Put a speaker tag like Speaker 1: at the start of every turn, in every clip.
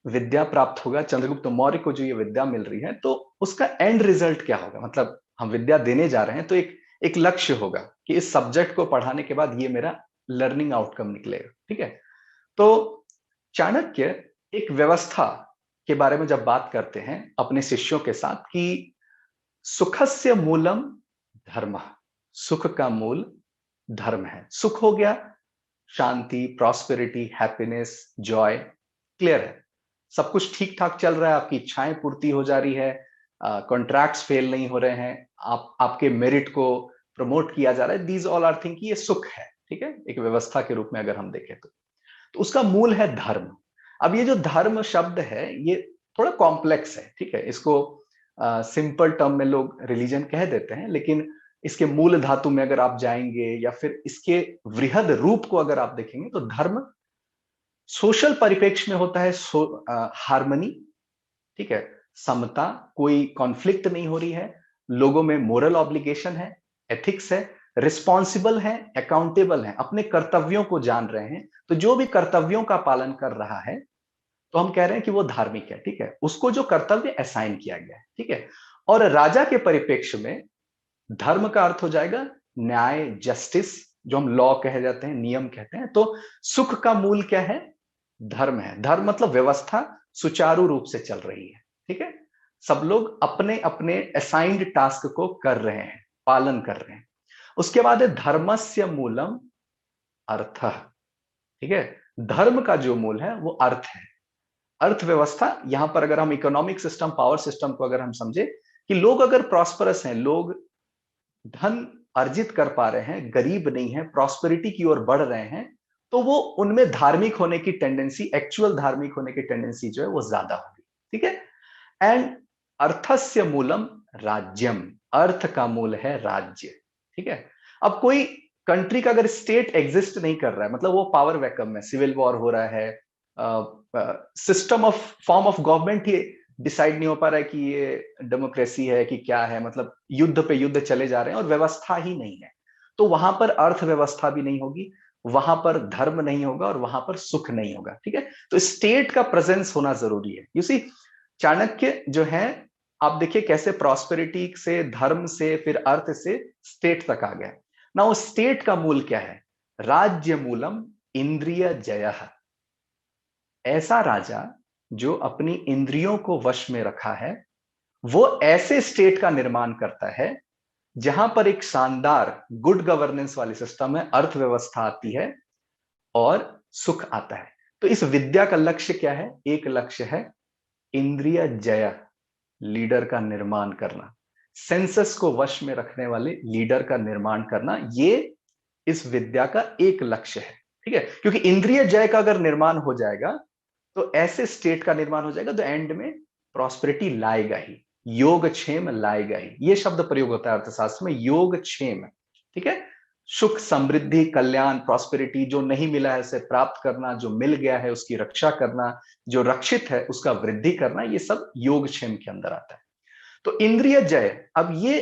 Speaker 1: विद्या प्राप्त होगा, चंद्रगुप्त मौर्य को जो ये विद्या मिल रही है, तो उसका एंड रिजल्ट क्या होगा? मतलब हम विद्या देने जा रहे हैं तो एक एक लक्ष्य होगा कि इस सब्जेक्ट को पढ़ाने के बाद ये मेरा लर्निंग आउटकम निकलेगा। ठीक है, तो चाणक्य एक व्यवस्था के बारे में जब बात करते हैं अपने शिष्यों के साथ कि सुखस्य मूलम धर्म, सुख का मूल धर्म है। सुख हो गया शांति, प्रॉस्पेरिटी, हैप्पीनेस, जॉय, क्लियर है, सब कुछ ठीक ठाक चल रहा है, आपकी इच्छाएं पूर्ति हो जा रही है, कॉन्ट्रैक्ट्स फेल नहीं हो रहे हैं, आपके मेरिट को प्रमोट किया जा रहा है, दीज ऑल आर थिंग, ये सुख है। ठीक है, एक व्यवस्था के रूप में अगर हम देखें तो उसका मूल है धर्म। अब ये जो धर्म शब्द है ये थोड़ा कॉम्प्लेक्स है। ठीक है, इसको सिंपल टर्म में लोग रिलीजन कह देते हैं, लेकिन इसके मूल धातु में अगर आप जाएंगे या फिर इसके वृहद रूप को अगर आप देखेंगे तो धर्म सोशल परिप्रेक्ष्य में होता है हार्मनी, ठीक है, समता, कोई कॉन्फ्लिक्ट नहीं हो रही है, लोगों में मोरल ऑब्लिगेशन है, एथिक्स है, रिस्पॉन्सिबल है, अकाउंटेबल है, अपने कर्तव्यों को जान रहे हैं, तो जो भी कर्तव्यों का पालन कर रहा है तो हम कह रहे हैं कि वो धार्मिक है। ठीक है, उसको जो कर्तव्य असाइन किया गया है। ठीक है, और राजा के परिप्रेक्ष्य में धर्म का अर्थ हो जाएगा न्याय, जस्टिस, जो हम लॉ कहे जाते हैं, नियम कहते हैं। तो सुख का मूल क्या है? धर्म है। धर्म मतलब व्यवस्था सुचारू रूप से चल रही है। ठीक है, सब लोग अपने अपने असाइंड टास्क को कर रहे हैं, पालन कर रहे हैं। उसके बाद है धर्मस्य मूलम अर्थ। ठीक है, धर्म का जो मूल है वो अर्थ है, अर्थव्यवस्था। यहां पर अगर हम इकोनॉमिक सिस्टम, पावर सिस्टम को अगर हम समझे कि लोग अगर प्रॉस्परस हैं, लोग धन अर्जित कर पा रहे हैं, गरीब नहीं है, प्रॉस्पेरिटी की ओर बढ़ रहे हैं, तो वो उनमें धार्मिक होने की टेंडेंसी, एक्चुअल धार्मिक होने की टेंडेंसी जो है वो ज्यादा होगी। ठीक है, एंड अर्थस्य मूलम राज्यम, अर्थ का मूल है राज्य। ठीक है, अब कोई कंट्री का अगर स्टेट एग्जिस्ट नहीं कर रहा है, मतलब वो पावर वैक्यूम में, सिविल वॉर हो रहा है, system of form of government he decide नहीं हो पा रहा है कि ये डेमोक्रेसी है कि क्या है, मतलब युद्ध पे युद्ध चले जा रहे हैं और व्यवस्था ही नहीं है, तो वहां पर अर्थव्यवस्था भी नहीं होगी, वहां पर धर्म नहीं होगा और वहां पर सुख नहीं होगा। ठीक है, तो स्टेट का प्रेजेंस होना जरूरी है। यू सी, चाणक्य जो है, आप देखिए कैसे प्रॉस्पेरिटी से, धर्म से, फिर अर्थ से स्टेट तक आ गया। ना वो स्टेट का मूल क्या है? राज्य मूलम इंद्रिय जय। ऐसा राजा जो अपनी इंद्रियों को वश में रखा है, वो ऐसे स्टेट का निर्माण करता है जहां पर एक शानदार गुड गवर्नेंस वाली सिस्टम है, अर्थव्यवस्था आती है और सुख आता है। तो इस विद्या का लक्ष्य क्या है? एक लक्ष्य है इंद्रिय जय, लीडर का निर्माण करना, सेंसस को वश में रखने वाले लीडर का निर्माण करना, ये इस विद्या का एक लक्ष्य है। ठीक है, क्योंकि इंद्रिय जय का अगर निर्माण हो जाएगा तो ऐसे स्टेट का निर्माण हो जाएगा तो एंड में प्रॉस्पेरिटी लाएगा ही, योगक्षेम लाएगा ही। ये शब्द प्रयोग होता है अर्थशास्त्र में, योगक्षेम। ठीक है, सुख, समृद्धि, कल्याण, प्रॉस्पेरिटी, जो नहीं मिला है उसे प्राप्त करना, जो मिल गया है उसकी रक्षा करना, जो रक्षित है उसका वृद्धि करना, ये सब योगक्षेम के अंदर आता है। तो इंद्रिय जय, अब ये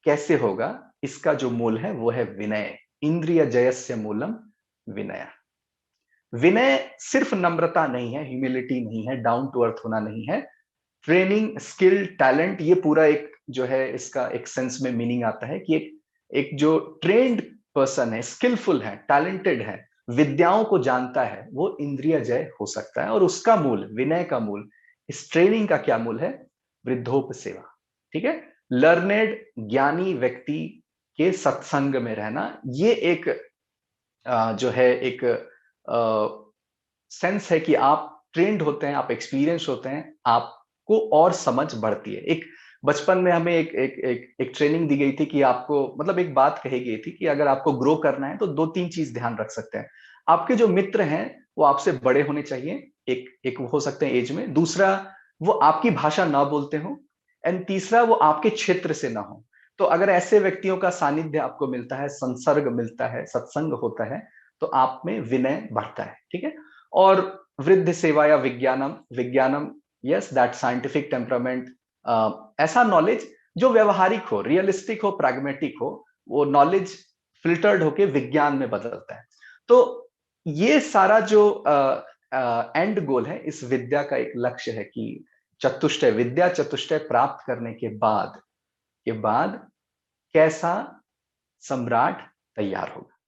Speaker 1: कैसे होगा? इसका जो मूल है वो है विनय। इंद्रिय जयस्य मूलम विनय। विनय सिर्फ नम्रता नहीं है, ह्यूमिलिटी नहीं है, डाउन टू अर्थ होना नहीं है, ट्रेनिंग, स्किल, टैलेंट, ये पूरा एक जो है इसका एक सेंस में मीनिंग आता है कि एक जो ट्रेन्ड पर्सन है, स्किलफुल है, टैलेंटेड है, विद्याओं को जानता है, वो इंद्रिय जय हो सकता है। और उसका मूल, विनय का मूल, इस ट्रेनिंग का क्या मूल है? वृद्धोप सेवा। ठीक है, लर्नेड, ज्ञानी व्यक्ति के सत्संग में रहना, ये एक जो है एक सेंस है कि आप ट्रेंड होते हैं, आप एक्सपीरियंस होते हैं, आपको और समझ बढ़ती है। एक बचपन में हमें एक ट्रेनिंग दी गई थी कि आपको, मतलब एक बात कही गई थी कि अगर आपको ग्रो करना है तो दो तीन चीज ध्यान रख सकते हैं। आपके जो मित्र हैं वो आपसे बड़े होने चाहिए, एक वो हो सकते हैं एज में, दूसरा वो आपकी भाषा ना बोलते हो, एंड तीसरा वो आपके क्षेत्र से ना हो। तो अगर ऐसे व्यक्तियों का सानिध्य आपको मिलता है, संसर्ग मिलता है, सत्संग होता है, तो आप में विनय बढ़ता है। ठीक है, और वृद्ध सेवा या विज्ञानम, विज्ञानम, यस, दैट साइंटिफिक टेम्परामेंट, ऐसा नॉलेज जो व्यवहारिक हो, रियलिस्टिक हो, प्रैग्मेटिक हो, वो नॉलेज फिल्टर्ड होके विज्ञान में बदलता है। तो ये सारा जो एंड गोल है, इस विद्या का एक लक्ष्य है कि चतुष्टय, विद्या चतुष्टय प्राप्त करने के बाद कैसा सम्राट तैयार होगा।